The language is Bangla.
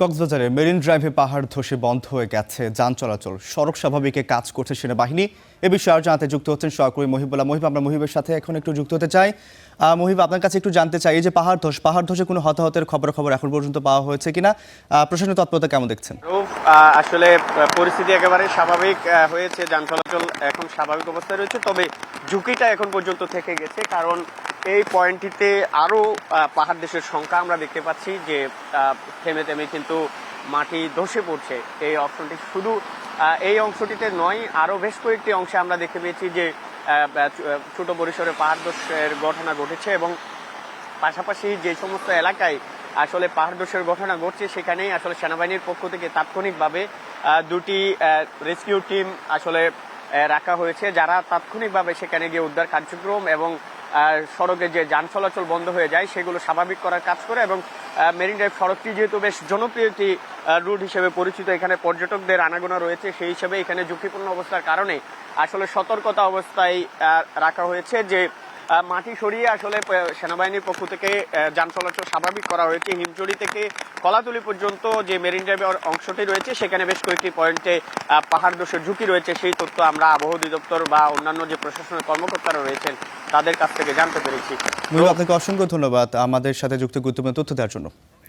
কক্সবাজারের মেরিন ড্রাইভে পাহাড় ধসে বন্ধ হয়ে গেছে যান চলাচল, সড়ক স্বাভাবিকে কাজ করছে সেনাবাহিনী। এ বিষয়ে আর জানাতে যুক্ত হচ্ছেন সহকর্মী মহিবুল্লাহ। মহিব, আমরা মহিবের সাথে এখন একটু যুক্ত হতে চাই। মহিব, আপনার কাছে একটু জানতে চাই, এই যে পাহাড় ধসে কোনো হতাহতের খবর এখন পর্যন্ত পাওয়া হয়েছে কিনা, প্রশাসনিক তৎপরতা কেমন দেখছেন? আসলে পরিস্থিতি একেবারে স্বাভাবিক হয়েছে, যান চলাচল এখন স্বাভাবিক অবস্থায় রয়েছে। তবে ঝুঁকিটা এখন পর্যন্ত থেকে গেছে, কারণ এই পয়েন্টটিতে আরো পাহাড় দেশের সংখ্যা আমরা দেখতে পাচ্ছি যে থেমে থেমে কিন্তু মাটি ধসে পড়ছে। এই অপশনটি শুধু এই অংশটিতে নয়, আরো বেশ কয়েকটি অংশে আমরা দেখতে পেয়েছি যে ছোট পরিসরে পাহাড় ধসের ঘটনা ঘটেছে, এবং পাশাপাশি যে সমস্ত এলাকায় আসলে পাহাড় ধসের ঘটনা ঘটছে সেখানেই আসলে সেনাবাহিনীর পক্ষ থেকে তাৎক্ষণিকভাবে দুটি রেস্কিউ টিম আসলে রাখা হয়েছে, যারা তাৎক্ষণিকভাবে সেখানে গিয়ে উদ্ধার কার্যক্রম এবং সড়কে যে যান চলাচল বন্ধ হয়ে যায় সেগুলো স্বাভাবিক করার কাজ করে। এবং মেরিন ড্রাইভ সড়কটি যেহেতু বেশ জনপ্রিয় একটি রুট হিসেবে পরিচিত, এখানে পর্যটকদের আনাগোনা রয়েছে, সেই হিসেবে এখানে ঝুঁকিপূর্ণ অবস্থার কারণে আসলে সতর্কতা অবস্থায় রাখা হয়েছে যে মাটি সরিয়ে আসলে সেনাবাহিনীর পক্ষ থেকে যান চলাচল স্বাভাবিক করা হয়েছে। হিমচড়ি থেকে কলাতলি পর্যন্ত যে মেরিন ড্রাইভের অংশটি রয়েছে সেখানে বেশ কয়েকটি পয়েন্টে পাহাড় ধসের ঝুঁকি রয়েছে, সেই তথ্য আমরা আবহাওয়া অধিদপ্তর বা অন্যান্য যে প্রশাসনের কর্মকর্তারা রয়েছেন তাদের কাছ থেকে জানতে পেরেছি। আপনাকে অসংখ্য ধন্যবাদ আমাদের সাথে যুক্ত গুরুত্বপূর্ণ তথ্য দেওয়ার জন্য।